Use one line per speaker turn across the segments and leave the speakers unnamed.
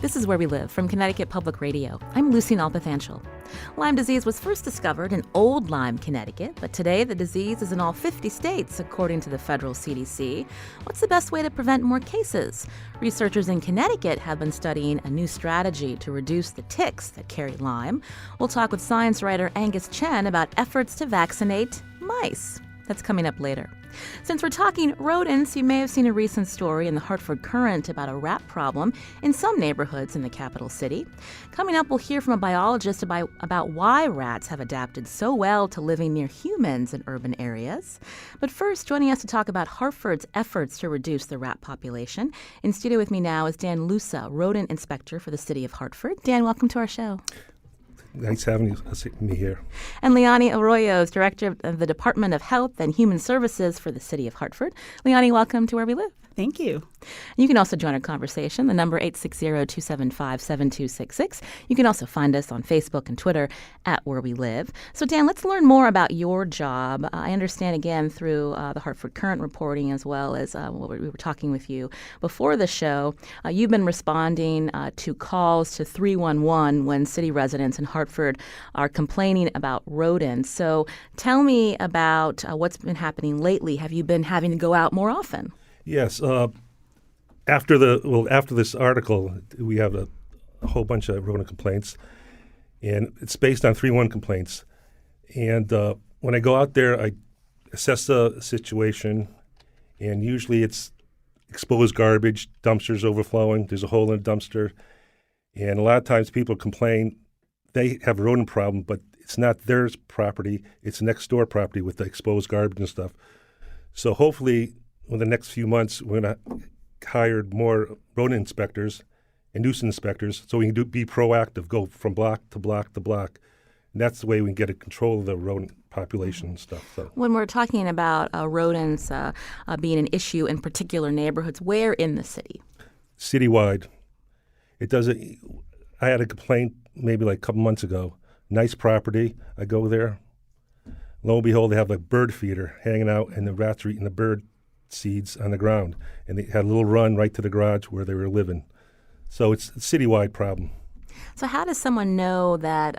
This is Where We Live from Connecticut Public Radio. I'm Lucy Nalpathanchel. Lyme disease was first discovered in Old Lyme, Connecticut, but today the disease is in all 50 states, according to the federal CDC. What's the best way to prevent more cases? Researchers in Connecticut have been studying a new strategy to reduce the ticks that carry Lyme. We'll talk with science writer Angus Chen about efforts to vaccinate mice. That's coming up later. Since we're talking rodents, you may have seen a recent story in the Hartford Current about a rat problem in some neighborhoods in the capital city. Coming up, we'll hear from a biologist about why rats have adapted so well to living near humans in urban areas. But first, joining us to talk about Hartford's efforts to reduce the rat population, in studio with me now is Dan Lusa, rodent inspector for the city of Hartford. Dan, welcome to our show.
Thanks for having me here.
And Leonie Arroyo's director of the Department of Health and Human Services for the city of Hartford. Leonie, welcome to Where We Live.
Thank you.
You can also join our conversation. The number 860-275-7266. You can also find us on Facebook and Twitter at Where We Live. So, Dan, let's learn more about your job. I understand, again, through the Hartford Current reporting, as well as we were talking with you before the show, you've been responding to calls to 311 when city residents in Hartford are complaining about rodents. So tell me about what's been happening lately. Have you been having to go out more often?
Yes. After this article, we have a whole bunch of rodent complaints, and it's based on 311 complaints. And when I go out there, I assess the situation, and usually it's exposed garbage, dumpsters overflowing, there's a hole in a dumpster. And a lot of times people complain they have a rodent problem, but it's not their property, it's next door property with the exposed garbage and stuff. So hopefully in the next few months, we're going to hire more rodent inspectors and nuisance inspectors so we can be proactive, go from block to block to block. And that's the way we can get a control of the rodent population and stuff. So.
When we're talking about rodents being an issue in particular neighborhoods, where in the city?
Citywide. I had a complaint maybe like a couple months ago. Nice property. I go there. Lo and behold, they have a bird feeder hanging out, and the rats are eating the bird seeds on the ground, and they had a little run right to the garage where they were living. So it's a citywide problem.
So how does someone know that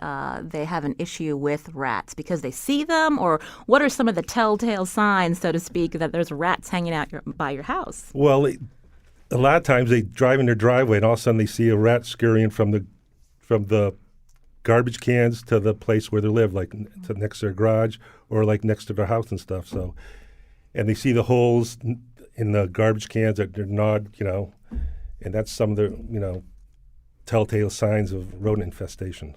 they have an issue with rats? Because they see them, or what are some of the telltale signs, so to speak, that there's rats hanging out by your house?
Well, a lot of times they drive in their driveway, and all of a sudden they see a rat scurrying from the garbage cans to the place where they live, like to next to their garage or like next to their house and stuff. So. And they see the holes in the garbage cans that they're gnawed, and that's some of the, telltale signs of rodent infestation.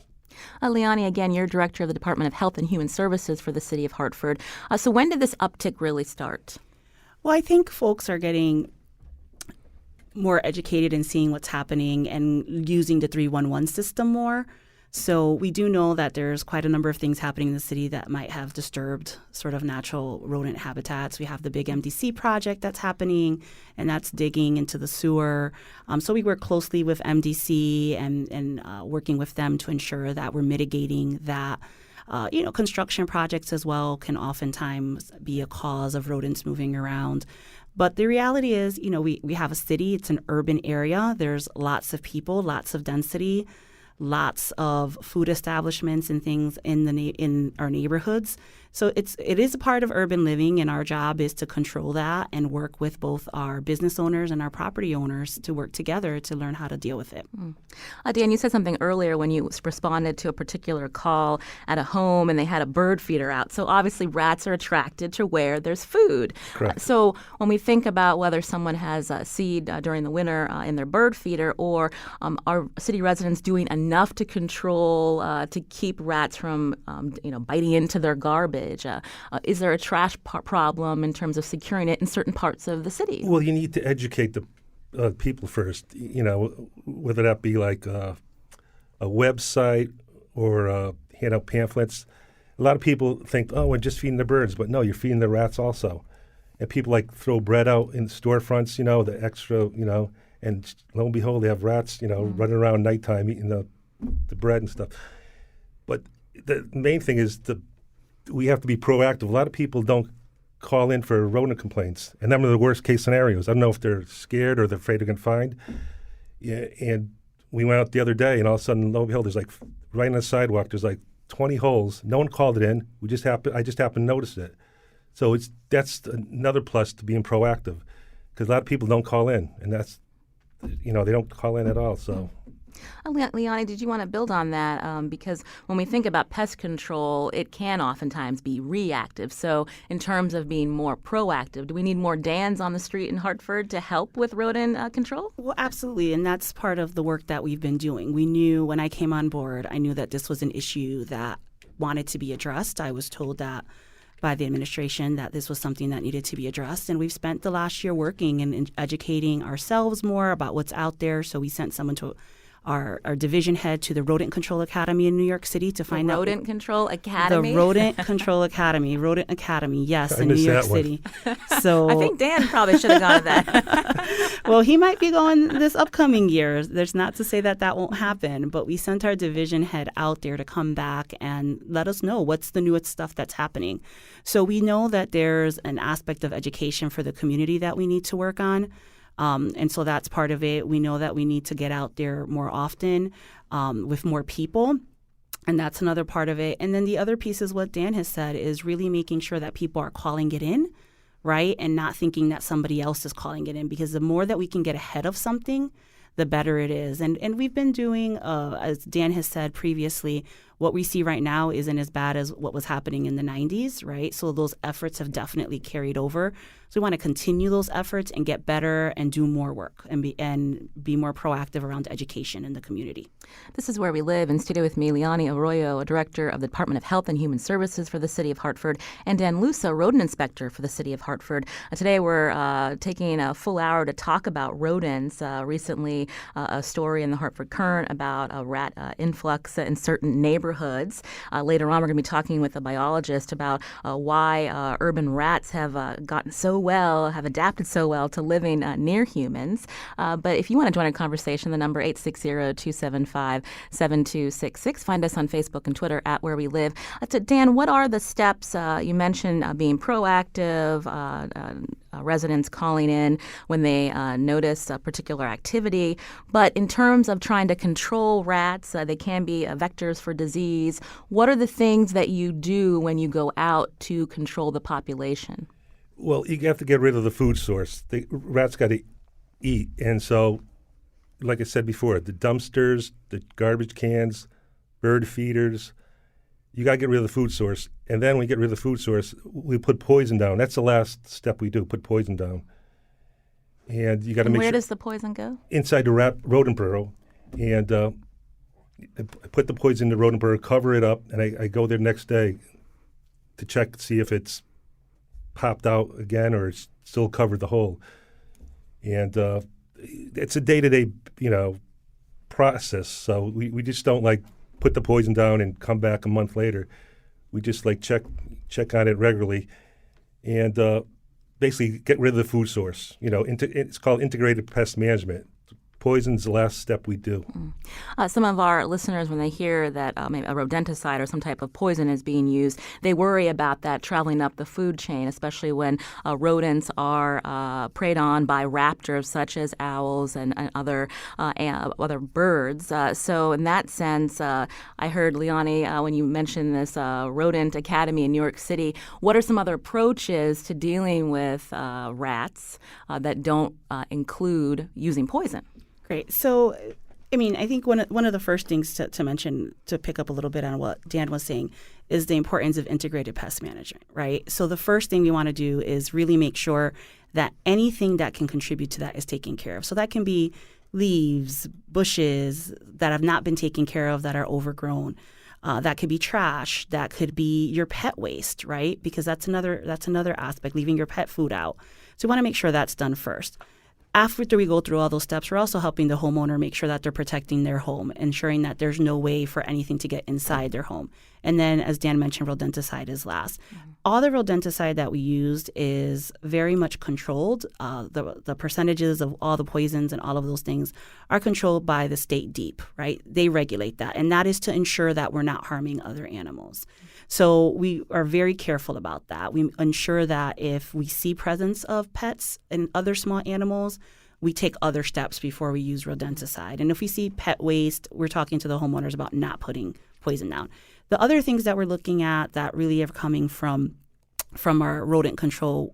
Leonie, again, you're director of the Department of Health and Human Services for the city of Hartford. So when did this uptick really start?
Well, I think folks are getting more educated and seeing what's happening and using the 311 system more. So we do know that there's quite a number of things happening in the city that might have disturbed sort of natural rodent habitats. We have the big MDC project that's happening, and that's digging into the sewer. So we work closely with MDC and working with them to ensure that we're mitigating that. Construction projects as well can oftentimes be a cause of rodents moving around. But the reality is, we have a city. It's an urban area. There's lots of people, lots of density, lots of food establishments and things in our neighborhoods. So it is a part of urban living, and our job is to control that and work with both our business owners and our property owners to work together to learn how to deal with it.
Dan, you said something earlier when you responded to a particular call at a home and they had a bird feeder out. So obviously rats are attracted to where there's food.
Correct.
So when we think about whether someone has seed during the winter in their bird feeder, or are city residents doing enough to control to keep rats from biting into their garbage? Is there a trash problem in terms of securing it in certain parts of the city?
Well, you need to educate the people first, whether that be like a website or hand out pamphlets. A lot of people think, we're just feeding the birds, but no, you're feeding the rats also. And people throw bread out in storefronts, the extra, and lo and behold, they have rats, running around nighttime eating the bread and stuff. But the main thing is we have to be proactive. A lot of people don't call in for rodent complaints, and them are the worst case scenarios. I don't know if they're scared or they're afraid they're going to find. Yeah, and we went out the other day, and all of a sudden, lo and behold, there's like right on the sidewalk, there's like 20 holes. No one called it in. I just happened to notice it. So that's another plus to being proactive, because a lot of people don't call in, and that's, they don't call in at all. So.
Leonie, did you want to build on that? Because when we think about pest control, it can oftentimes be reactive. So in terms of being more proactive, do we need more Dans on the street in Hartford to help with rodent control?
Well, absolutely. And that's part of the work that we've been doing. We knew when I came on board, I knew that this was an issue that wanted to be addressed. I was told that by the administration that this was something that needed to be addressed. And we've spent the last year working and educating ourselves more about what's out there. So we sent someone to our division head to the Rodent Control Academy in New York City to find out.
Rodent Control Academy?
The Rodent Control Academy, Rodent Academy, yes, in New York City.
So I think Dan probably should have gone to that.
Well, he might be going this upcoming year. There's not to say that won't happen, but we sent our division head out there to come back and let us know what's the newest stuff that's happening. So we know that there's an aspect of education for the community that we need to work on. And so that's part of it. We know that we need to get out there more often with more people. And that's another part of it. And then the other piece is what Dan has said, is really making sure that people are calling it in, right? And not thinking that somebody else is calling it in, because the more that we can get ahead of something, the better it is. And we've been doing, as Dan has said previously, what we see right now isn't as bad as what was happening in the 90s, right? So those efforts have definitely carried over. So we want to continue those efforts and get better and do more work and be more proactive around education in the community.
This is Where We Live. In studio with me, Leonie Arroyo, a director of the Department of Health and Human Services for the City of Hartford, and Dan Lusa, rodent inspector for the City of Hartford. Today we're taking a full hour to talk about rodents. Recently, a story in the Hartford Current about a rat influx in certain neighborhoods. Later on, we're going to be talking with a biologist about why urban rats have have adapted so well to living near humans. But if you want to join our conversation, the number 860-275-7266. Find us on Facebook and Twitter at Where We Live. So Dan, what are the steps? You mentioned being proactive, residents calling in when they notice a particular activity. But in terms of trying to control rats, they can be vectors for disease. What are the things that you do when you go out to control the population?
Well, you have to get rid of the food source. The rats got to eat. And so, like I said before, the dumpsters, the garbage cans, bird feeders, you got to get rid of the food source. And then when we get rid of the food source, we put poison down. That's the last step we do, put poison down. And you got to make sure.
Where does the poison go?
Inside the rodent burrow. And I put the poison in the rodent burrow, cover it up, and I go there next day to check to see if it's popped out again or it's still covered the hole. And it's a day-to-day, process. So we just don't put the poison down and come back a month later. We just check on it regularly and basically get rid of the food source. It's called integrated pest management. Poison's the last step we do.
Some of our listeners, when they hear that maybe a rodenticide or some type of poison is being used, they worry about that traveling up the food chain, especially when rodents are preyed on by raptors such as owls and other birds. So in that sense, I heard, Leonie, when you mentioned this rodent academy in New York City, what are some other approaches to dealing with rats that don't include using poison?
Great. So, I think one of the first things to mention, to pick up a little bit on what Dan was saying, is the importance of integrated pest management, right? So the first thing we want to do is really make sure that anything that can contribute to that is taken care of. So that can be leaves, bushes that have not been taken care of that are overgrown. That could be trash. That could be your pet waste, right? Because that's another aspect, leaving your pet food out. So we want to make sure that's done first. After we go through all those steps, we're also helping the homeowner make sure that they're protecting their home, ensuring that there's no way for anything to get inside their home. And then, as Dan mentioned, rodenticide is last. Mm-hmm. All the rodenticide that we used is very much controlled. The percentages of all the poisons and all of those things are controlled by the state DEEP, right? They regulate that. And that is to ensure that we're not harming other animals. So we are very careful about that. We ensure that if we see presence of pets and other small animals, we take other steps before we use rodenticide. And if we see pet waste, we're talking to the homeowners about not putting poison down. The other things that we're looking at that really are coming from our rodent control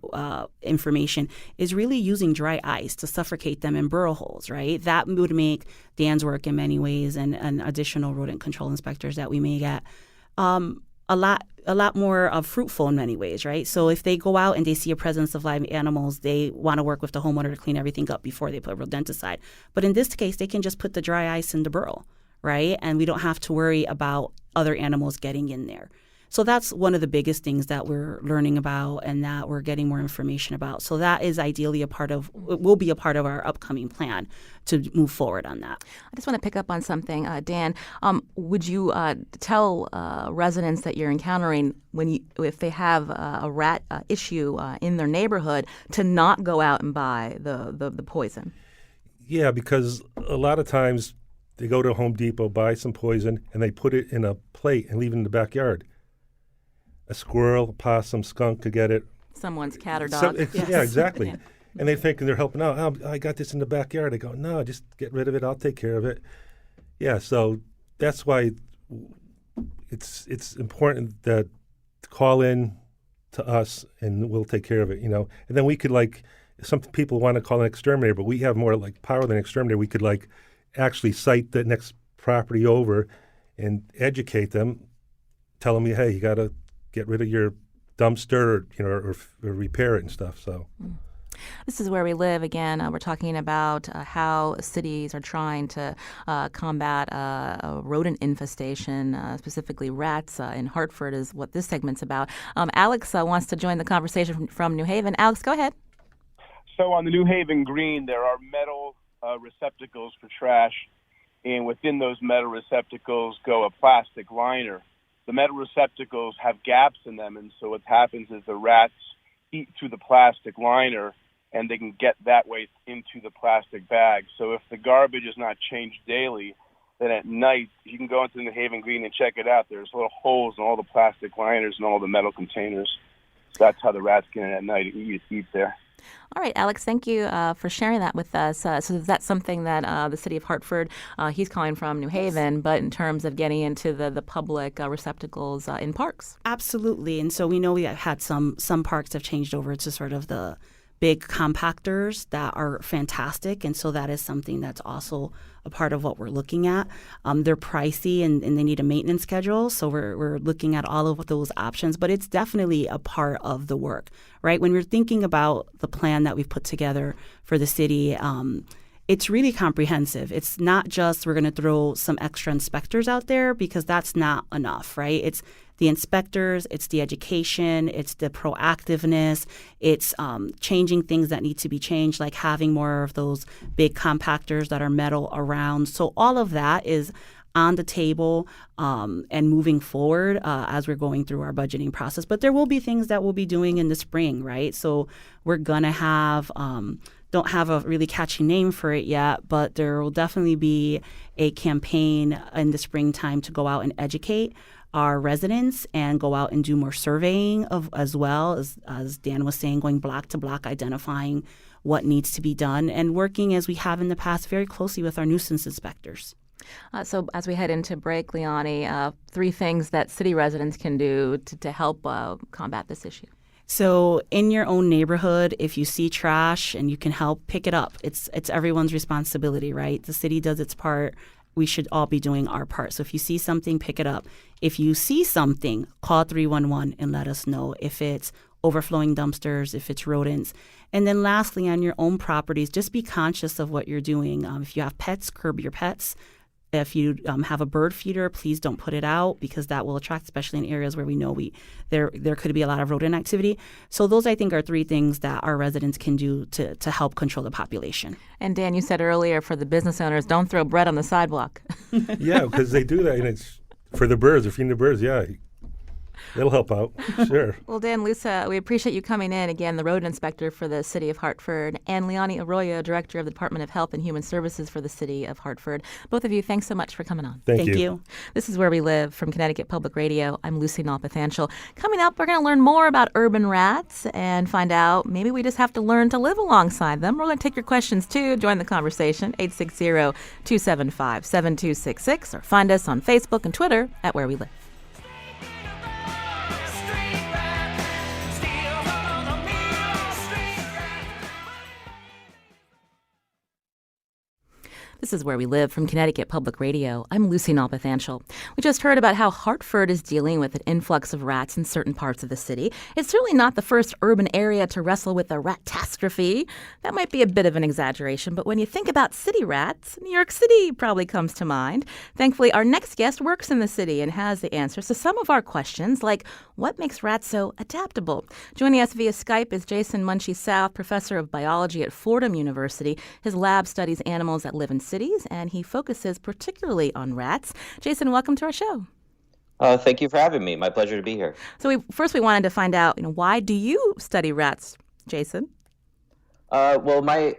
information is really using dry ice to suffocate them in burrow holes, right? That would make Dan's work in many ways and additional rodent control inspectors that we may get a lot more fruitful in many ways, right? So if they go out and they see a presence of live animals, they want to work with the homeowner to clean everything up before they put rodenticide. But in this case, they can just put the dry ice in the burrow, right? And we don't have to worry about other animals getting in there. So that's one of the biggest things that we're learning about and that we're getting more information about. So that is ideally will be a part of our upcoming plan to move forward on that.
I just want to pick up on something, Dan. Would you tell residents that you're encountering if they have a rat issue in their neighborhood to not go out and buy the poison?
Yeah, because a lot of times they go to Home Depot, buy some poison, and they put it in a plate and leave it in the backyard. A squirrel, a possum, skunk could get it.
Someone's cat or dog.
Yes. Yeah, exactly. Yeah. And they think they're helping out. Oh, I got this in the backyard. I go, no, just get rid of it. I'll take care of it. Yeah, so that's why it's important that call in to us and we'll take care of it, And then we could some people want to call an exterminator, but we have more power than an exterminator. We could actually site the next property over and educate them, tell them, hey, you got to get rid of your dumpster, or repair it and stuff. So,
this is where we live. Again, we're talking about how cities are trying to combat a rodent infestation, specifically rats. In Hartford is what this segment's about. Alex wants to join the conversation from New Haven. Alex, go ahead.
So on the New Haven Green, there are metal receptacles for trash, and within those metal receptacles go a plastic liner. The metal receptacles have gaps in them, and so what happens is the rats eat through the plastic liner, and they can get that way into the plastic bag. So if the garbage is not changed daily, then at night you can go into the New Haven Green and check it out. There's little holes in all the plastic liners and all the metal containers. So that's how the rats get in at night and eat there.
All right, Alex, thank you for sharing that with us. So that's something that the city of Hartford, he's calling from New Haven, but in terms of getting into the public receptacles in parks.
Absolutely. And so we know we have had some parks have changed over to sort of the big compactors that are fantastic. And so that is something that's also a part of what we're looking at. They're pricey and they need a maintenance schedule. So we're looking at all of those options, but it's definitely a part of the work, right? When we're thinking about the plan that we've put together for the city, it's really comprehensive. It's not just we're going to throw some extra inspectors out there because that's not enough, right? It's the inspectors, it's the education, it's the proactiveness, it's changing things that need to be changed, like having more of those big compactors that are metal around. So all of that is on the table and moving forward as we're going through our budgeting process. But there will be things that we'll be doing in the spring, right? So we're going to have don't have a really catchy name for it yet, but there will definitely be a campaign in the springtime to go out and educate our residents and go out and do more surveying as well, as Dan was saying, going block to block, identifying what needs to be done and working as we have in the past very closely with our nuisance inspectors.
So as we head into break, Leonie, 3 things that city residents can do to help combat this issue.
So in your own neighborhood, if you see trash and you can help, pick it up. It's everyone's responsibility, right? The city does its part. We should all be doing our part. So if you see something, pick it up. If you see something, call 311 and let us know if it's overflowing dumpsters, if it's rodents. And then lastly, on your own properties, just be conscious of what you're doing. If you have pets, curb your pets. If you have a bird feeder, please don't put it out because that will attract, especially in areas where we know there could be a lot of rodent activity. So those, I think, are 3 things that our residents can do to help control the population.
And Dan, you said earlier for the business owners, don't throw bread on the sidewalk.
Yeah, because they do that, and it's for the birds. They're feeding the birds, yeah. It'll help out, sure.
Well, Dan Lusa, we appreciate you coming in. Again, the rodent inspector for the city of Hartford, and Leonie Arroyo, director of the Department of Health and Human Services for the city of Hartford. Both of you, thanks so much for coming on.
Thank you.
you.
This is Where We Live from Connecticut Public Radio. I'm Lucy Nalpathanchel. Coming up, we're going to learn more about urban rats and find out maybe we just have to learn to live alongside them. We're going to take your questions, too. Join the conversation, 860-275-7266, or find us on Facebook and Twitter at Where We Live. This is Where We Live from Connecticut Public Radio. I'm Lucy Nalpathanchel. We just heard about how Hartford is dealing with an influx of rats in certain parts of the city. It's certainly not the first urban area to wrestle with a rat-tastrophe. That might be a bit of an exaggeration, but when you think about city rats, New York City probably comes to mind. Thankfully, our next guest works in the city and has the answers to some of our questions, like what makes rats so adaptable? Joining us via Skype is Jason Munchie South, professor of biology at Fordham University. His lab studies animals that live in cities, and he focuses particularly on rats. Jason, welcome to our show.
Thank you for having me. My pleasure to be here.
So we wanted to find out, why do you study rats, Jason?
Well, my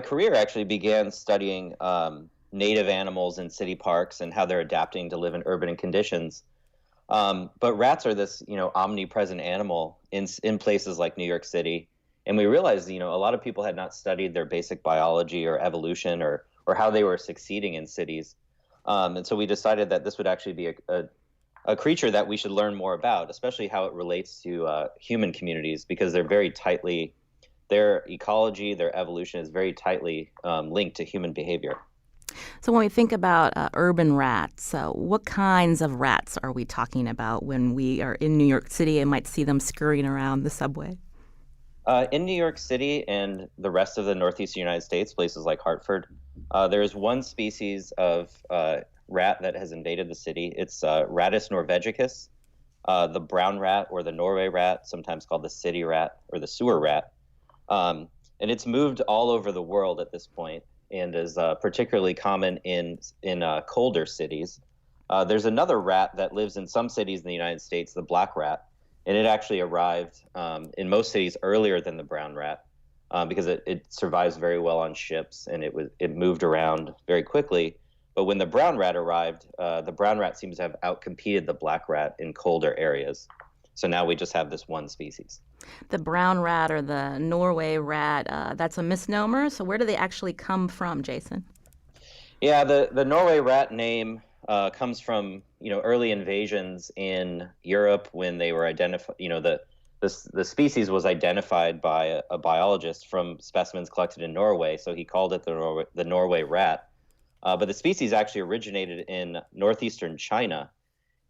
career actually began studying native animals in city parks and how they're adapting to live in urban conditions. But rats are this, omnipresent animal in places like New York City. And we realized, a lot of people had not studied their basic biology or evolution or how they were succeeding in cities. And so we decided that this would actually be a creature that we should learn more about, especially how it relates to human communities, because their ecology, their evolution is very tightly linked to human behavior.
So when we think about urban rats, what kinds of rats are we talking about when we are in New York City and might see them scurrying around the subway?
In New York City and the rest of the Northeastern United States, places like Hartford, there is one species of rat that has invaded the city. It's Rattus norvegicus, the brown rat or the Norway rat, sometimes called the city rat or the sewer rat. And it's moved all over the world at this point and is particularly common in colder cities. There's another rat that lives in some cities in the United States, the black rat. And it actually arrived in most cities earlier than the brown rat because it survives very well on ships and it moved around very quickly. But when the brown rat arrived, the brown rat seems to have outcompeted the black rat in colder areas. So now we just have this one species.
The brown rat or the Norway rat, that's a misnomer. So where do they actually come from, Jason?
Yeah, the Norway rat name comes from early invasions in Europe when they were identified. The species was identified by a biologist from specimens collected in Norway, so he called it the Norway rat. But the species actually originated in northeastern China,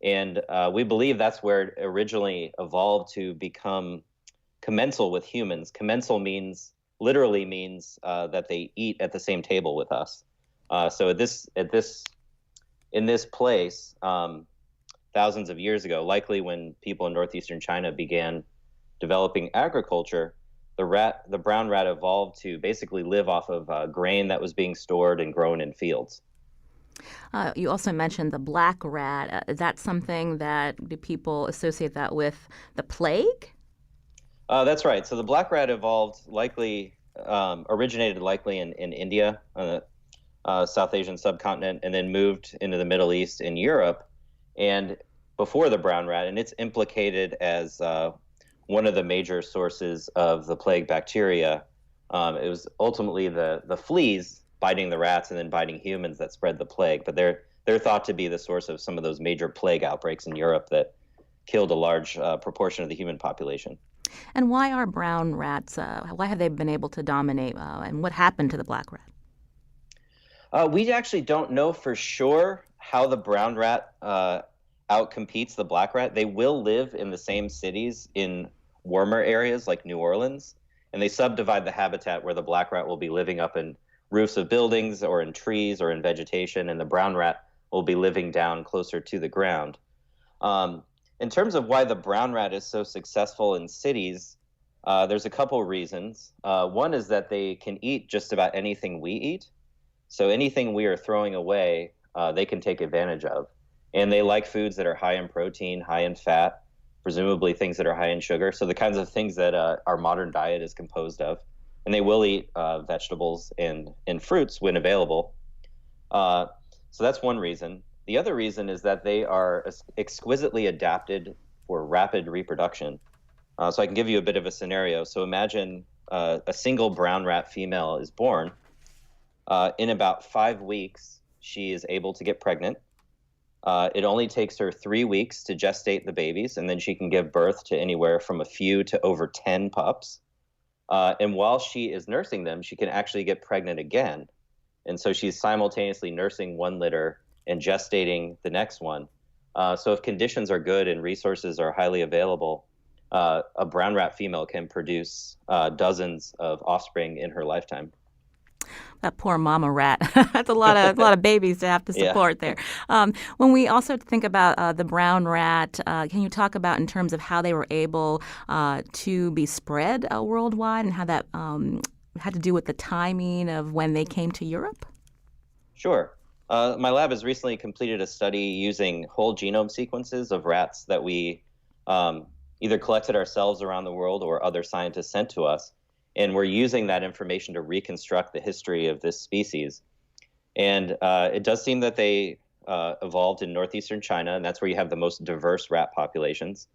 and we believe that's where it originally evolved to become commensal with humans. Commensal literally means that they eat at the same table with us. So in this place, thousands of years ago, likely when people in northeastern China began developing agriculture, the brown rat evolved to basically live off of grain that was being stored and grown in fields.
You also mentioned the black rat. Is that something do people associate that with the plague?
That's right. So the black rat originated likely in India, South Asian subcontinent, and then moved into the Middle East and Europe, and before the brown rat, and it's implicated as one of the major sources of the plague bacteria. It was ultimately the fleas biting the rats and then biting humans that spread the plague, but they're thought to be the source of some of those major plague outbreaks in Europe that killed a large proportion of the human population.
And why are brown rats, why have they been able to dominate, and what happened to the black rat?
We actually don't know for sure how the brown rat outcompetes the black rat. They will live in the same cities in warmer areas like New Orleans, and they subdivide the habitat where the black rat will be living up in roofs of buildings or in trees or in vegetation, and the brown rat will be living down closer to the ground. In terms of why the brown rat is so successful in cities, there's a couple reasons. One is that they can eat just about anything we eat. So anything we are throwing away, they can take advantage of. And they like foods that are high in protein, high in fat. presumably things that are high in sugar. So the kinds of things that our modern diet is composed of. And they will eat vegetables and fruits when available. So that's one reason. The other reason is that they are exquisitely adapted for rapid reproduction. So I can give you a bit of a scenario. So imagine a single brown rat female is born. In about 5 weeks, she is able to get pregnant. It only takes her 3 weeks to gestate the babies, and then she can give birth to anywhere from a few to over 10 pups. And while she is nursing them, she can actually get pregnant again. And so she's simultaneously nursing one litter and gestating the next one. So if conditions are good and resources are highly available, a brown rat female can produce dozens of offspring in her lifetime.
That poor mama rat. That's a lot of babies to have to support there. When we also think about the brown rat, can you talk about in terms of how they were able to be spread worldwide and how that had to do with the timing of when they came to Europe?
Sure. My lab has recently completed a study using whole genome sequences of rats that we either collected ourselves around the world or other scientists sent to us. And we're using that information to reconstruct the history of this species. And it does seem that they evolved in northeastern China, and that's where you have the most diverse rat populations.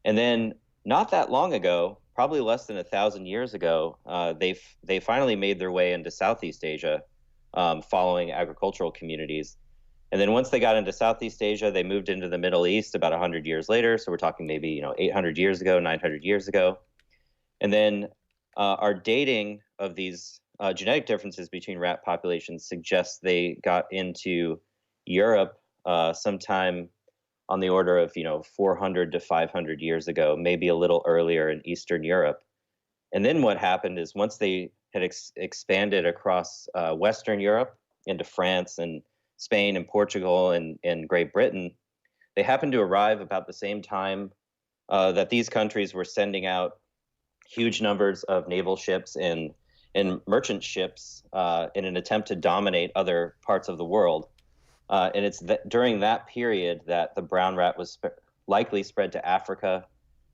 And then not that long ago, probably less than 1,000 years ago, they finally made their way into Southeast Asia, following agricultural communities. And then once they got into Southeast Asia, they moved into the Middle East about 100 years later. So we're talking maybe 800 years ago, 900 years ago. And then our dating of these genetic differences between rat populations suggests they got into Europe sometime on the order of 400 to 500 years ago, maybe a little earlier in Eastern Europe. And then what happened is once they had expanded across Western Europe into France and Spain and Portugal and Great Britain, they happened to arrive about the same time that these countries were sending out huge numbers of naval ships and merchant ships in an attempt to dominate other parts of the world. And it's during that period that the brown rat was likely spread to Africa,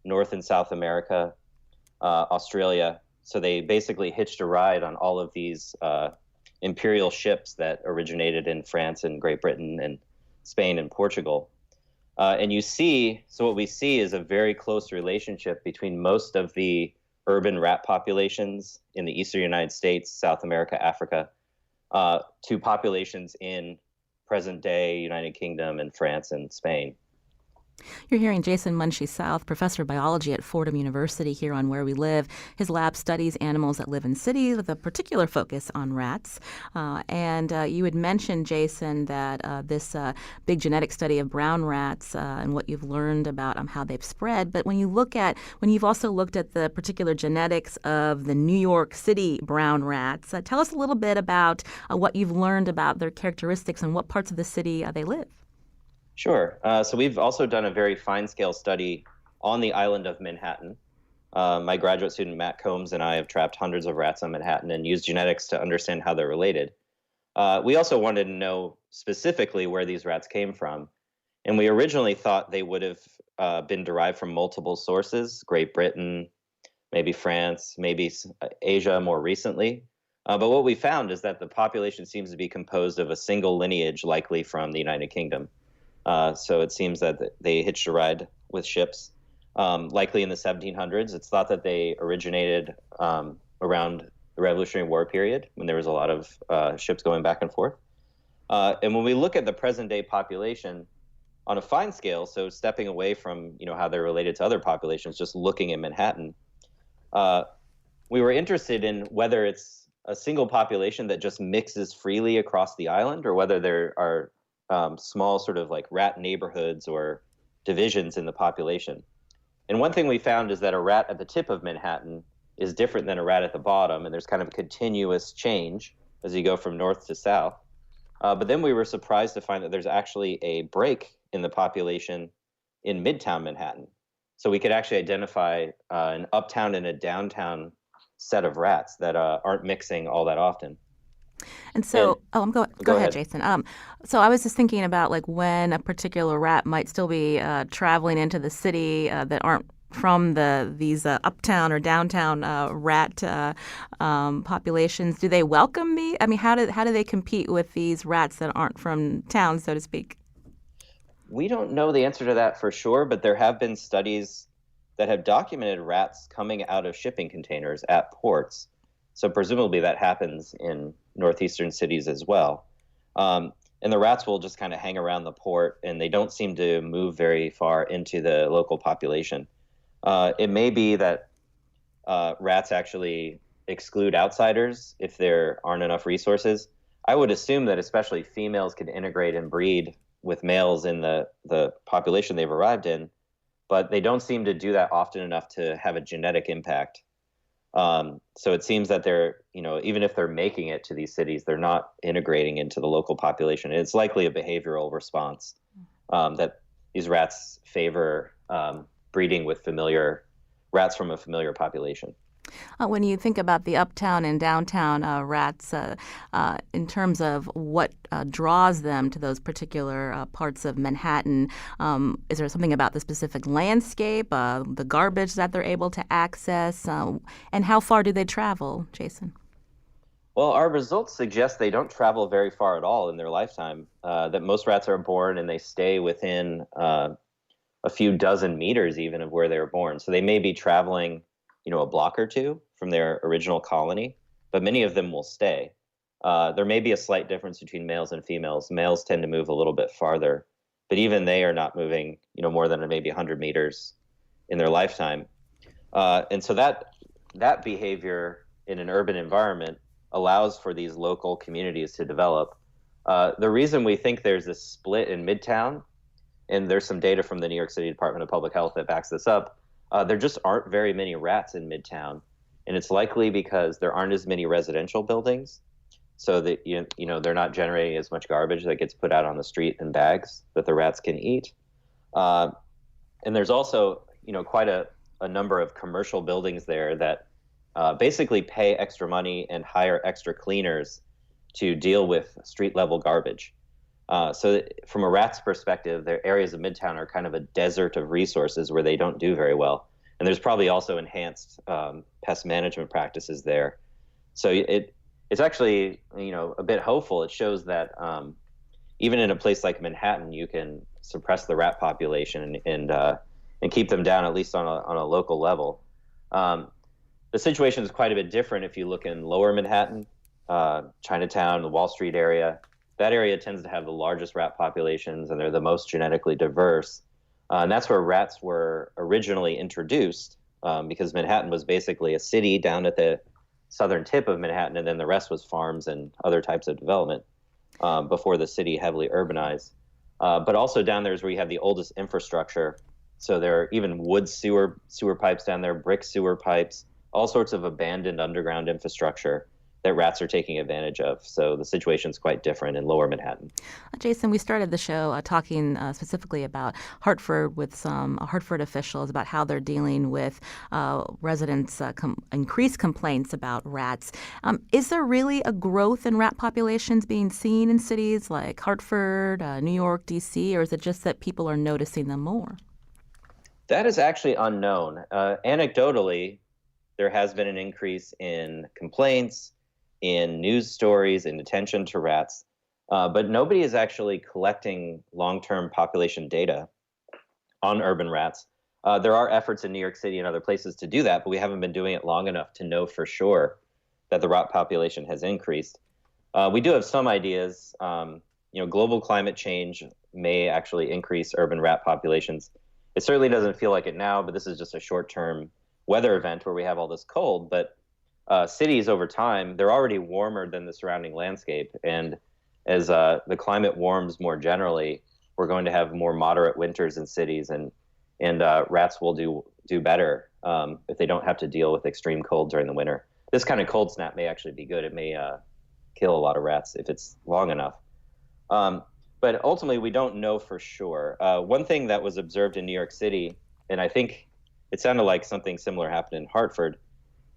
North and South America, Australia. So they basically hitched a ride on all of these imperial ships that originated in France and Great Britain and Spain and Portugal. And what we see is a very close relationship between most of the urban rat populations in the eastern United States, South America, Africa, to populations in present-day United Kingdom and France and Spain.
You're hearing Jason Munshee South, professor of biology at Fordham University here on Where We Live. His lab studies animals that live in cities with a particular focus on rats. And you had mentioned, Jason, that this big genetic study of brown rats and what you've learned about how they've spread. But when you've also looked at the particular genetics of the New York City brown rats, tell us a little bit about what you've learned about their characteristics and what parts of the city they live.
Sure. So we've also done a very fine-scale study on the island of Manhattan. My graduate student, Matt Combs, and I have trapped hundreds of rats on Manhattan and used genetics to understand how they're related. We also wanted to know specifically where these rats came from. And we originally thought they would have been derived from multiple sources, Great Britain, maybe France, maybe Asia more recently. But what we found is that the population seems to be composed of a single lineage, likely from the United Kingdom. So it seems that they hitched a ride with ships, likely in the 1700s. It's thought that they originated around the Revolutionary War period when there was a lot of ships going back and forth. And when we look at the present-day population on a fine scale, so stepping away from how they're related to other populations, just looking at Manhattan, we were interested in whether it's a single population that just mixes freely across the island or whether there are small sort of like rat neighborhoods or divisions in the population. And one thing we found is that a rat at the tip of Manhattan is different than a rat at the bottom, and there's kind of a continuous change as you go from north to south. But then we were surprised to find that there's actually a break in the population in Midtown Manhattan. So we could actually identify an uptown and a downtown set of rats that aren't mixing all that often.
And so, go ahead,
ahead.
Jason. So I was just thinking about like when a particular rat might still be traveling into the city that aren't from these uptown or downtown rat populations. Do they welcome the? I mean, how do they compete with these rats that aren't from town, so to speak?
We don't know the answer to that for sure, but there have been studies that have documented rats coming out of shipping containers at ports. So presumably that happens in northeastern cities as well. And the rats will just kind of hang around the port, and they don't seem to move very far into the local population. It may be that rats actually exclude outsiders if there aren't enough resources. I would assume that especially females can integrate and breed with males in the population they've arrived in, but they don't seem to do that often enough to have a genetic impact. So it seems that they're, even if they're making it to these cities, they're not integrating into the local population. It's likely a behavioral response that these rats favor breeding with familiar rats from a familiar population.
When you think about the uptown and downtown rats, in terms of what draws them to those particular parts of Manhattan, is there something about the specific landscape, the garbage that they're able to access, and how far do they travel, Jason?
Well, our results suggest they don't travel very far at all in their lifetime, that most rats are born and they stay within a few dozen meters even of where they were born. So they may be traveling a block or two from their original colony, but many of them will stay. There may be a slight difference between males and females. Males tend to move a little bit farther, but even they are not moving, more than maybe 100 meters in their lifetime. And so that behavior in an urban environment allows for these local communities to develop. The reason we think there's this split in Midtown, and there's some data from the New York City Department of Public Health that backs this up, there just aren't very many rats in Midtown, and it's likely because there aren't as many residential buildings, so that they're not generating as much garbage that gets put out on the street in bags that the rats can eat. And there's also quite a number of commercial buildings there that basically pay extra money and hire extra cleaners to deal with street level garbage. So from a rat's perspective, their areas of Midtown are kind of a desert of resources where they don't do very well. And there's probably also enhanced pest management practices there. So it's actually, a bit hopeful. It shows that even in a place like Manhattan, you can suppress the rat population and keep them down, at least on a local level. The situation is quite a bit different if you look in lower Manhattan, Chinatown, the Wall Street area. That area tends to have the largest rat populations, and they're the most genetically diverse. And that's where rats were originally introduced, because Manhattan was basically a city down at the southern tip of Manhattan, and then the rest was farms and other types of development before the city heavily urbanized. But also down there is where you have the oldest infrastructure. So there are even wood sewer pipes down there, brick sewer pipes, all sorts of abandoned underground infrastructure that rats are taking advantage of. So the situation is quite different in lower Manhattan.
Jason, we started the show talking specifically about Hartford with some Hartford officials about how they're dealing with residents' increased complaints about rats. Is there really a growth in rat populations being seen in cities like Hartford, New York, D.C., or is it just that people are noticing them more?
That is actually unknown. Anecdotally, there has been an increase in complaints, in news stories, in attention to rats, but nobody is actually collecting long-term population data on urban rats. There are efforts in New York City and other places to do that, but we haven't been doing it long enough to know for sure that the rat population has increased. We do have some ideas. Global climate change may actually increase urban rat populations. It certainly doesn't feel like it now, but this is just a short-term weather event where we have all this cold, but cities over time, they're already warmer than the surrounding landscape. And as the climate warms more generally, we're going to have more moderate winters in cities, and rats will do better if they don't have to deal with extreme cold during the winter. This kind of cold snap may actually be good. It may kill a lot of rats if it's long enough. But ultimately, we don't know for sure. One thing that was observed in New York City, and I think it sounded like something similar happened in Hartford,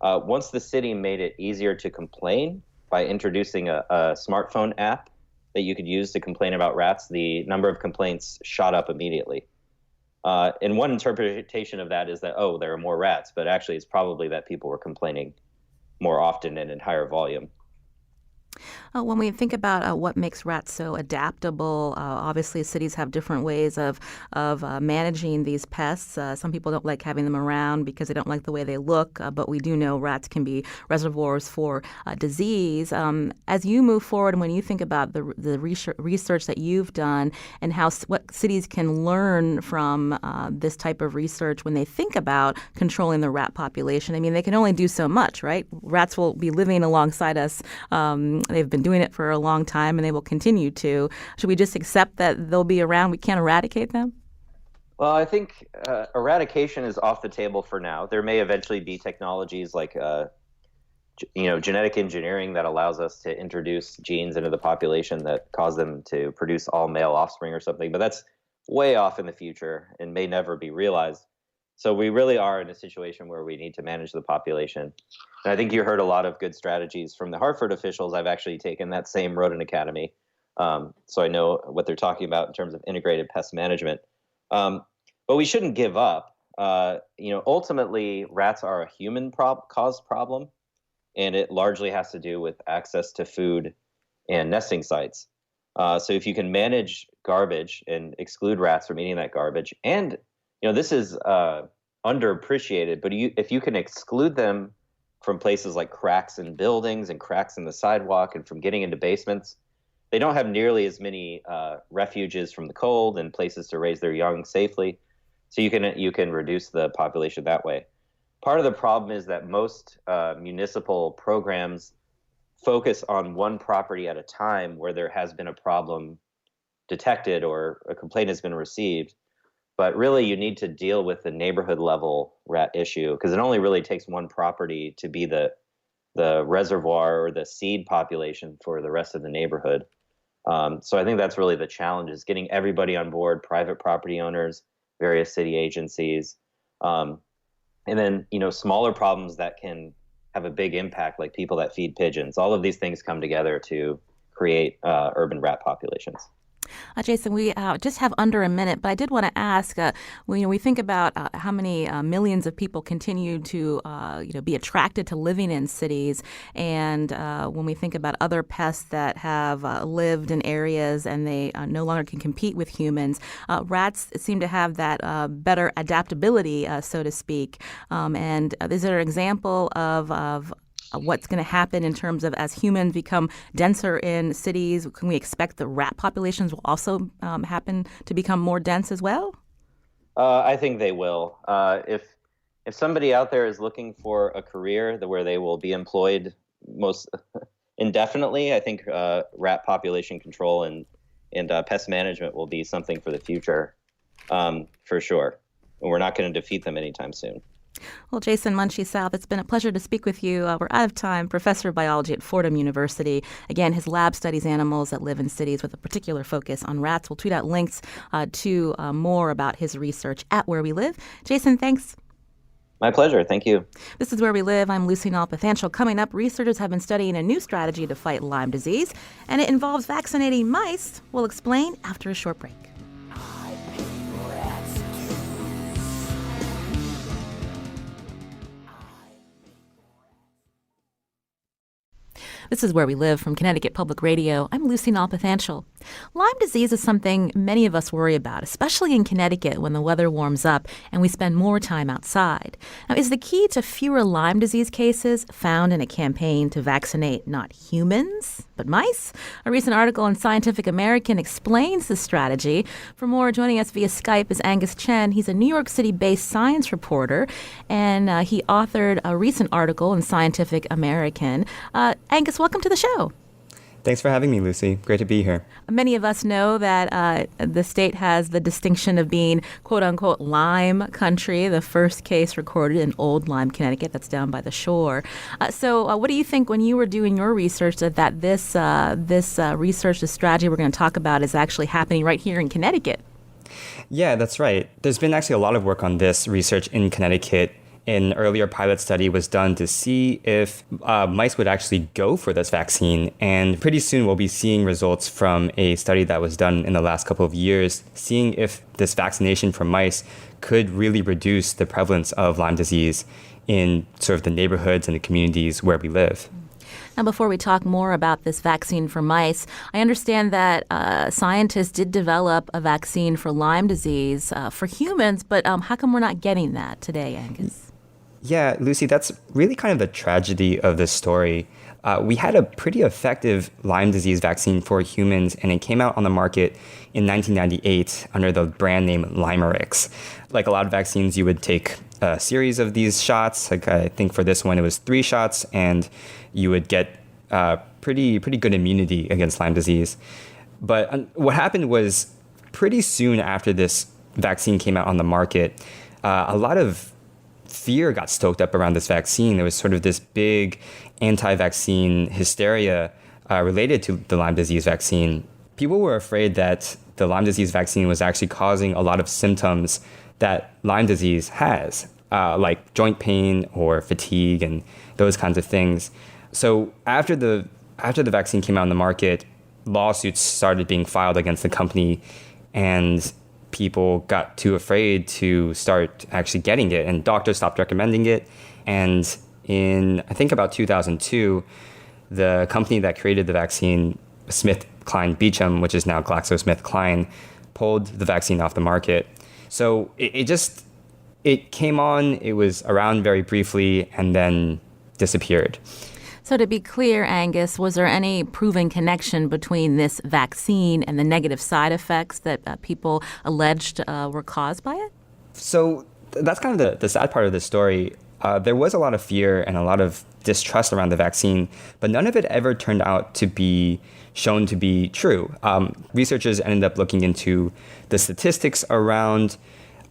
once the city made it easier to complain by introducing a smartphone app that you could use to complain about rats, the number of complaints shot up immediately. And one interpretation of that is that, oh, there are more rats, but actually it's probably that people were complaining more often and in higher volume.
When we think about what makes rats so adaptable, obviously cities have different ways of managing these pests. Some people don't like having them around because they don't like the way they look, but we do know rats can be reservoirs for disease. As you move forward and when you think about the research that you've done and what cities can learn from this type of research when they think about controlling the rat population, I mean, they can only do so much, right? Rats will be living alongside us. They've been doing it for a long time, and they will continue to. Should we just accept that they'll be around? We can't eradicate them?
Well, I think eradication is off the table for now. There may eventually be technologies like, genetic engineering that allows us to introduce genes into the population that cause them to produce all male offspring or something. But that's way off in the future and may never be realized. So we really are in a situation where we need to manage the population. And I think you heard a lot of good strategies from the Hartford officials. I've actually taken that same rodent academy, so I know what they're talking about in terms of integrated pest management. But we shouldn't give up. Ultimately, rats are a human-caused problem, and it largely has to do with access to food and nesting sites. So if you can manage garbage and exclude rats from eating that garbage, and this is underappreciated, but if you can exclude them from places like cracks in buildings and cracks in the sidewalk and from getting into basements, they don't have nearly as many refuges from the cold and places to raise their young safely. So you can reduce the population that way. Part of the problem is that most municipal programs focus on one property at a time where there has been a problem detected or a complaint has been received. But really, you need to deal with the neighborhood level rat issue because it only really takes one property to be the reservoir or the seed population for the rest of the neighborhood. So I think that's really the challenge, is getting everybody on board, private property owners, various city agencies, and then smaller problems that can have a big impact, like people that feed pigeons. All of these things come together to create urban rat populations.
Jason, we just have under a minute, but I did want to ask, when we think about how many millions of people continue to be attracted to living in cities, and when we think about other pests that have lived in areas and they no longer can compete with humans, rats seem to have that better adaptability, so to speak. And is there an example of what's going to happen in terms of as humans become denser in cities? Can we expect the rat populations will also happen to become more dense as well?
I think they will. If somebody out there is looking for a career where they will be employed most indefinitely, I think rat population control and pest management will be something for the future, for sure. And we're not going to defeat them anytime soon.
Well, Jason Munchie South, it's been a pleasure to speak with you. We're out of time. Professor of biology at Fordham University. Again, his lab studies animals that live in cities with a particular focus on rats. We'll tweet out links to more about his research at Where We Live. Jason, thanks.
My pleasure. Thank you.
This is Where We Live. I'm Lucy Nalpathanchel. Coming up, researchers have been studying a new strategy to fight Lyme disease, and it involves vaccinating mice. We'll explain after a short break. This is Where We Live from Connecticut Public Radio. I'm Lucy Nalpathanchel. Lyme disease is something many of us worry about, especially in Connecticut when the weather warms up and we spend more time outside. Now, is the key to fewer Lyme disease cases found in a campaign to vaccinate not humans, but mice? A recent article in Scientific American explains the strategy. For more, joining us via Skype is Angus Chen. He's a New York City-based science reporter, and he authored a recent article in Scientific American. Angus, welcome to the show.
Thanks for having me, Lucy. Great to be here.
Many of us know that the state has the distinction of being, quote-unquote, Lyme country, the first case recorded in Old Lyme, Connecticut. That's down by the shore. So what do you think when you were doing your research that this research, the strategy we're going to talk about, is actually happening right here in Connecticut?
Yeah, that's right. There's been actually a lot of work on this research in Connecticut an earlier pilot study was done to see if mice would actually go for this vaccine. And pretty soon we'll be seeing results from a study that was done in the last couple of years, seeing if this vaccination for mice could really reduce the prevalence of Lyme disease in sort of the neighborhoods and the communities where we live.
Now, before we talk more about this vaccine for mice, I understand that scientists did develop a vaccine for Lyme disease for humans, but how come we're not getting that today, Angus?
Yeah, Lucy, that's really kind of the tragedy of this story. We had a pretty effective Lyme disease vaccine for humans, and it came out on the market in 1998 under the brand name Limerix. Like a lot of vaccines, you would take a series of these shots. Like I think for this one, it was 3 shots, and you would get pretty good immunity against Lyme disease. But what happened was pretty soon after this vaccine came out on the market, a lot of fear got stoked up around this vaccine. There was sort of this big anti-vaccine hysteria related to the Lyme disease vaccine. People were afraid that the Lyme disease vaccine was actually causing a lot of symptoms that Lyme disease has, like joint pain or fatigue and those kinds of things. So after the vaccine came out on the market, lawsuits started being filed against the company, and people got too afraid to start actually getting it, and doctors stopped recommending it. And in, I think, about 2002, the company that created the vaccine, SmithKline Beecham, which is now GlaxoSmithKline, pulled the vaccine off the market. So it came on, it was around very briefly, and then disappeared.
So to be clear, Angus, was there any proven connection between this vaccine and the negative side effects that people alleged were caused by it?
So that's kind of the sad part of the story. There was a lot of fear and a lot of distrust around the vaccine, but none of it ever turned out to be shown to be true. Researchers ended up looking into the statistics around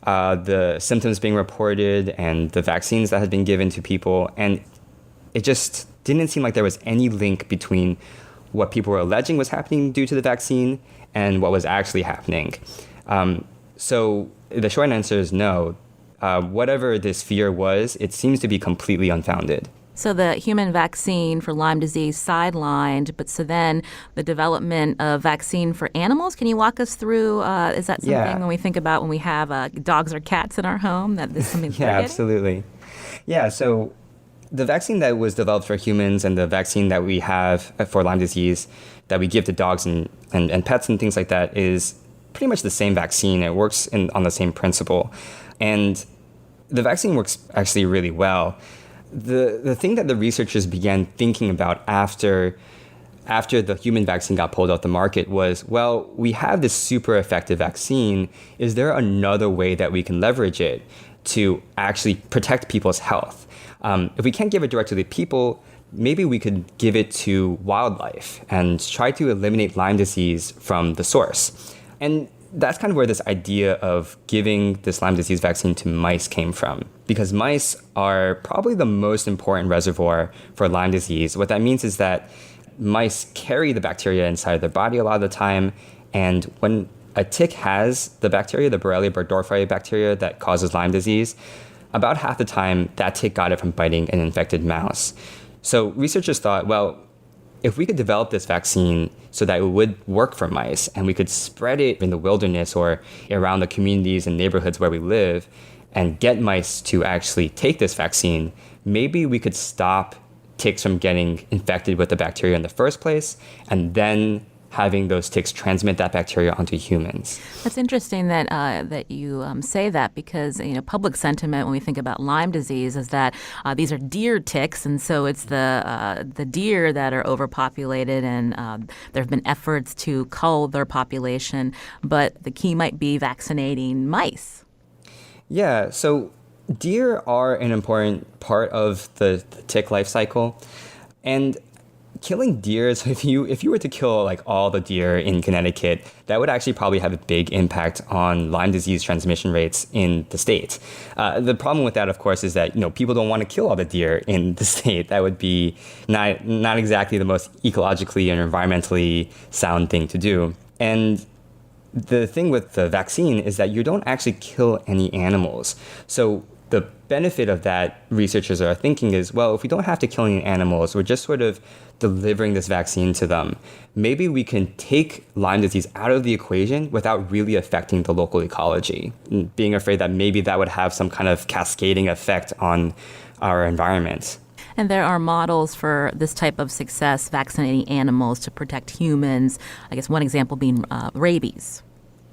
the symptoms being reported and the vaccines that had been given to people, and it just didn't seem like there was any link between what people were alleging was happening due to the vaccine and what was actually happening. So the short answer is no. Whatever this fear was, it seems to be completely unfounded.
So the human vaccine for Lyme disease sidelined, but so then the development of vaccine for animals, can you walk us through, is that something when we think about when we have dogs or cats in our home, that this is something that
Yeah, absolutely. Yeah, so the vaccine that was developed for humans and the vaccine that we have for Lyme disease that we give to dogs and pets and things like that is pretty much the same vaccine. It works on the same principle. And the vaccine works actually really well. The thing that the researchers began thinking about after the human vaccine got pulled off the market was, well, we have this super effective vaccine. Is there another way that we can leverage it to actually protect people's health? If we can't give it directly to people, maybe we could give it to wildlife and try to eliminate Lyme disease from the source. And that's kind of where this idea of giving this Lyme disease vaccine to mice came from, because mice are probably the most important reservoir for Lyme disease. What that means is that mice carry the bacteria inside of their body a lot of the time, and when a tick has the bacteria, the Borrelia burgdorferi bacteria that causes Lyme disease, about half the time that tick got it from biting an infected mouse. So researchers thought, well, if we could develop this vaccine so that it would work for mice and we could spread it in the wilderness or around the communities and neighborhoods where we live and get mice to actually take this vaccine, maybe we could stop ticks from getting infected with the bacteria in the first place and then having those ticks transmit that bacteria onto humans.
That's interesting that that you say that, because public sentiment when we think about Lyme disease is that these are deer ticks, and so it's the deer that are overpopulated, and there have been efforts to cull their population, but the key might be vaccinating mice. Yeah,
so deer are an important part of the tick life cycle, and killing deer, so if you were to kill like all the deer in Connecticut, that would actually probably have a big impact on Lyme disease transmission rates in the state. The problem with that, of course, is that people don't want to kill all the deer in the state. That would be not exactly the most ecologically and environmentally sound thing to do. And the thing with the vaccine is that you don't actually kill any animals. So the benefit of that, researchers are thinking, is, well, if we don't have to kill any animals, we're just sort of delivering this vaccine to them. Maybe we can take Lyme disease out of the equation without really affecting the local ecology, being afraid that maybe that would have some kind of cascading effect on our environment.
And there are models for this type of success, vaccinating animals to protect humans. I guess one example being rabies.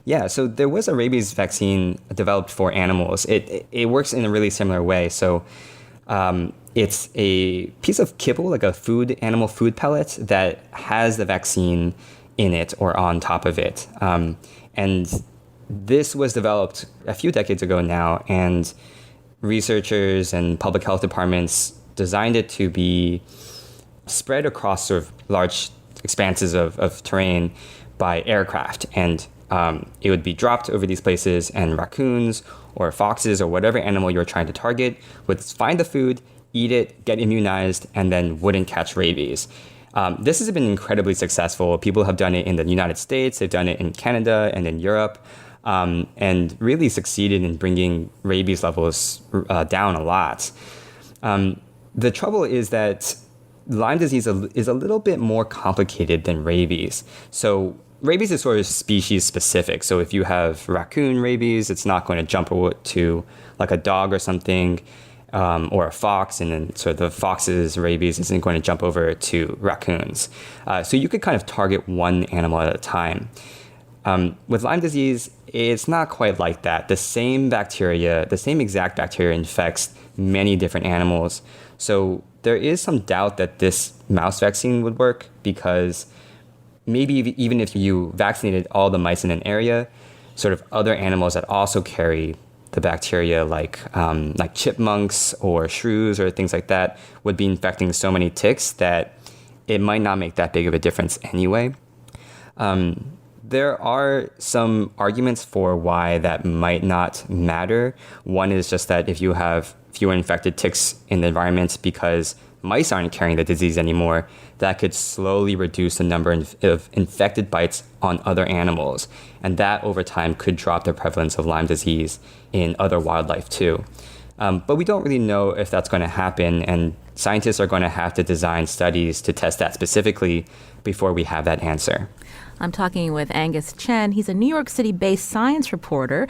Yeah, so there was a rabies vaccine developed for animals. It works in a really similar way. So it's a piece of kibble, like a animal food pellet that has the vaccine in it or on top of it. And this was developed a few decades ago now, and researchers and public health departments designed it to be spread across sort of large expanses of terrain by aircraft. And it would be dropped over these places, and raccoons or foxes or whatever animal you're trying to target would find the food, eat it, get immunized, and then wouldn't catch rabies. This has been incredibly successful. People have done it in the United States, they've done it in Canada and in Europe, and really succeeded in bringing rabies levels down a lot. The trouble is that Lyme disease is a little bit more complicated than rabies. So rabies is sort of species specific. So if you have raccoon rabies, it's not going to jump to like a dog or something, or a fox, and then sort of the fox's rabies isn't going to jump over to raccoons. So you could kind of target one animal at a time. With Lyme disease, it's not quite like that. The same exact bacteria infects many different animals. So there is some doubt that this mouse vaccine would work, because maybe even if you vaccinated all the mice in an area, sort of other animals that also carry the bacteria, like chipmunks or shrews or things like that, would be infecting so many ticks that it might not make that big of a difference anyway. There are some arguments for why that might not matter. One is just that if you have fewer infected ticks in the environment because mice aren't carrying the disease anymore, that could slowly reduce the number of infected bites on other animals. And that over time could drop the prevalence of Lyme disease in other wildlife too. But we don't really know if that's going to happen, and scientists are going to have to design studies to test that specifically before we have that answer.
I'm talking with Angus Chen. He's a New York City-based science reporter.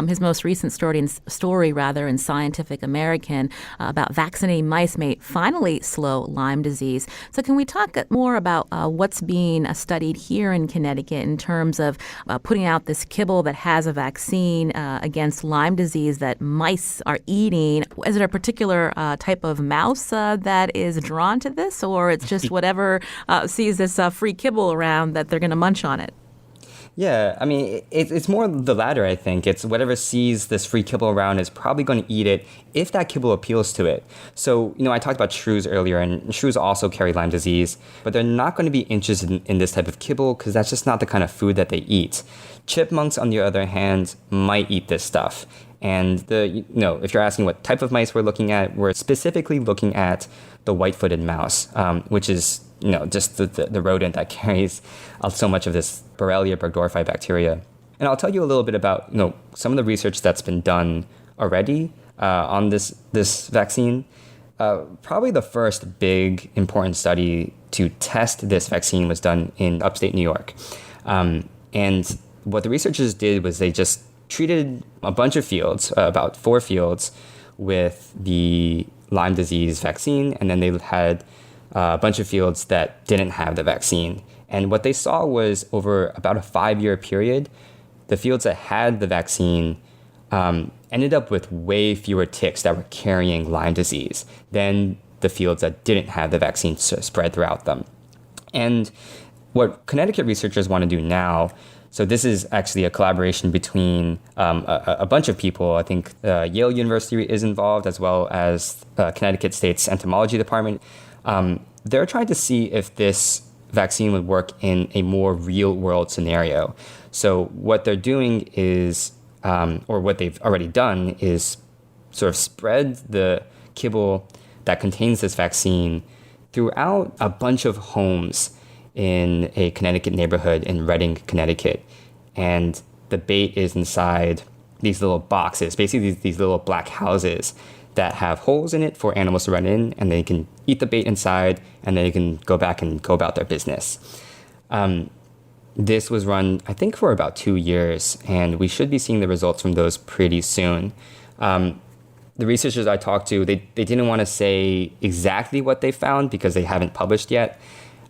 His most recent story in Scientific American about vaccinating mice may finally slow Lyme disease. So can we talk more about what's being studied here in Connecticut in terms of putting out this kibble that has a vaccine against Lyme disease that mice are eating? Is it a particular type of mouse that is drawn to this, or it's just whatever sees this free kibble around that they're going to munch on it?
Yeah, I mean, it's more the latter, I think. It's whatever sees this free kibble around is probably going to eat it if that kibble appeals to it. So, I talked about shrews earlier, and shrews also carry Lyme disease, but they're not going to be interested in this type of kibble because that's just not the kind of food that they eat. Chipmunks, on the other hand, might eat this stuff. And if you're asking what type of mice we're looking at, we're specifically looking at the white-footed mouse, which is just the rodent that carries so much of this Borrelia burgdorferi bacteria. And I'll tell you a little bit about some of the research that's been done already on this vaccine. Probably the first big important study to test this vaccine was done in upstate New York. And what the researchers did was they just treated a bunch of fields, about 4 fields, with the Lyme disease vaccine, and then they had a bunch of fields that didn't have the vaccine. And what they saw was over about a 5-year period, the fields that had the vaccine ended up with way fewer ticks that were carrying Lyme disease than the fields that didn't have the vaccine spread throughout them. And what Connecticut researchers want to do now, so this is actually a collaboration between a bunch of people. I think Yale University is involved, as well as Connecticut State's entomology department. They're trying to see if this vaccine would work in a more real-world scenario. So what they're doing is, or what they've already done, is sort of spread the kibble that contains this vaccine throughout a bunch of homes in a Connecticut neighborhood in Reading, Connecticut. And the bait is inside these little boxes, basically these little black houses that have holes in it for animals to run in, and they can eat the bait inside, and they can go back and go about their business. This was run, I think, for about 2 years, and we should be seeing the results from those pretty soon. The researchers I talked to, they didn't want to say exactly what they found because they haven't published yet,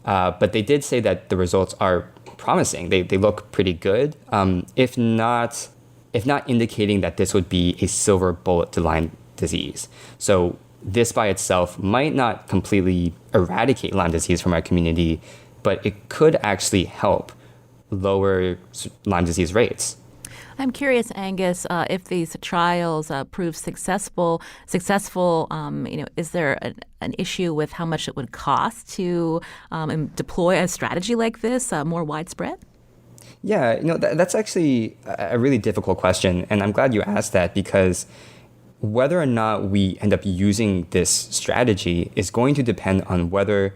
but they did say that the results are promising. They look pretty good, if not indicating that this would be a silver bullet to Lyme disease. So this by itself might not completely eradicate Lyme disease from our community, but it could actually help lower Lyme disease rates.
I'm curious, Angus, if these trials prove successful, is there an issue with how much it would cost to deploy a strategy like this more widespread?
Yeah, that's actually a really difficult question, and I'm glad you asked that, because whether or not we end up using this strategy is going to depend on whether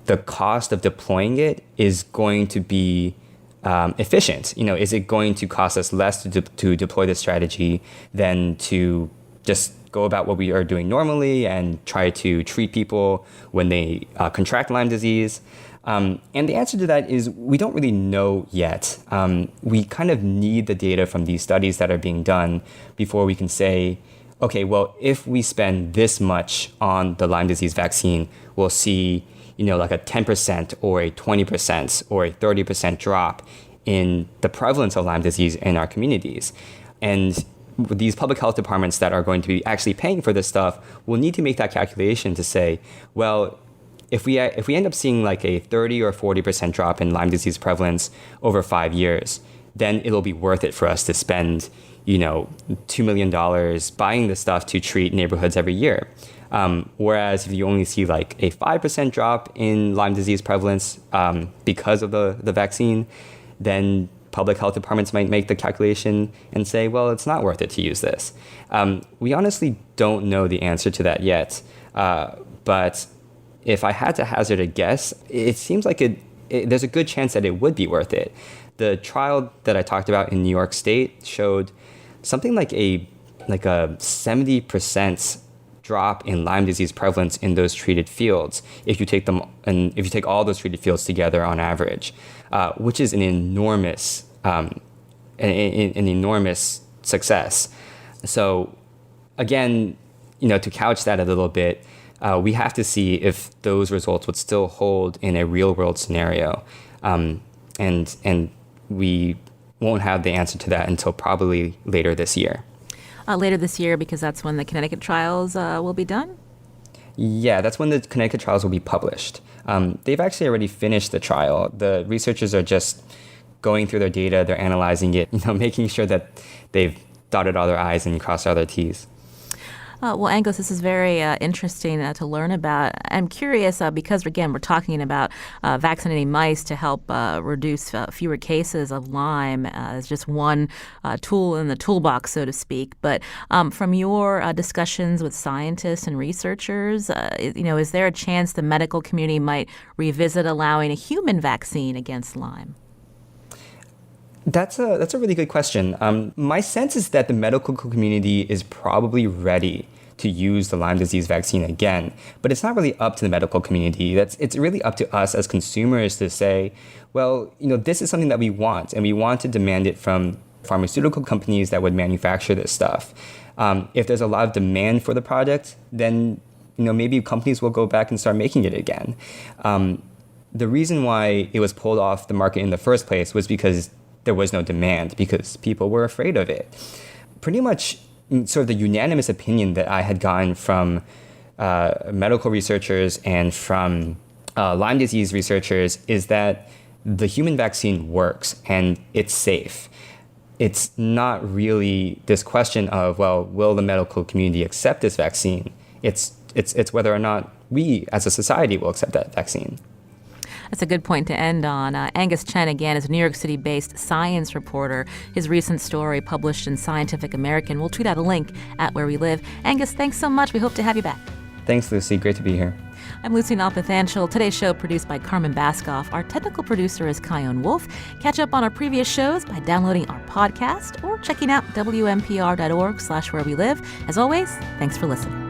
the cost of deploying it is going to be efficient. Is it going to cost us less to deploy this strategy than to just go about what we are doing normally and try to treat people when they contract Lyme disease? And the answer to that is we don't really know yet. We kind of need the data from these studies that are being done before we can say, okay, well, if we spend this much on the Lyme disease vaccine, we'll see like a 10% or a 20% or a 30% drop in the prevalence of Lyme disease in our communities. And these public health departments that are going to be actually paying for this stuff will need to make that calculation to say, well, if we end up seeing like a 30 or 40% drop in Lyme disease prevalence over 5 years, then it'll be worth it for us to spend, $2 million buying this stuff to treat neighborhoods every year. Whereas if you only see like a 5% drop in Lyme disease prevalence because of the vaccine, then public health departments might make the calculation and say, well, it's not worth it to use this. We honestly don't know the answer to that yet. But if I had to hazard a guess, it seems like there's a good chance that it would be worth it. The trial that I talked about in New York State showed something like a 70% drop in Lyme disease prevalence in those treated fields if you take all those treated fields together on average, which is an enormous success. So again, to couch that a little bit, we have to see if those results would still hold in a real world scenario, and we won't have the answer to that until probably later this year.
Later this year, because that's when the Connecticut trials will be done?
Yeah, that's when the Connecticut trials will be published. They've actually already finished the trial. The researchers are just going through their data, they're analyzing it, making sure that they've dotted all their I's and crossed all their T's.
Well, Angus, this is very interesting to learn about. I'm curious because, again, we're talking about vaccinating mice to help reduce fewer cases of Lyme as just one tool in the toolbox, so to speak. But from your discussions with scientists and researchers, is there a chance the medical community might revisit allowing a human vaccine against Lyme?
That's a really good question. My sense is that the medical community is probably ready to use the Lyme disease vaccine again, but it's not really up to the medical community. It's really up to us as consumers to say, well, this is something that we want, and we want to demand it from pharmaceutical companies that would manufacture this stuff. If there's a lot of demand for the product, then maybe companies will go back and start making it again. The reason why it was pulled off the market in the first place was because there was no demand, because people were afraid of it. Pretty much sort of the unanimous opinion that I had gotten from medical researchers and from Lyme disease researchers is that the human vaccine works and it's safe. It's not really this question of, well, will the medical community accept this vaccine? It's whether or not we as a society will accept that vaccine.
That's a good point to end on. Angus Chen, again, is a New York City-based science reporter. His recent story published in Scientific American. We'll tweet out a link at Where We Live. Angus, thanks so much. We hope to have you back.
Thanks, Lucy. Great to be here.
I'm Lucy Nalpathanchil. Today's show produced by Carmen Baskoff. Our technical producer is Kyone Wolf. Catch up on our previous shows by downloading our podcast or checking out WNPR.org/wherewelive. As always, thanks for listening.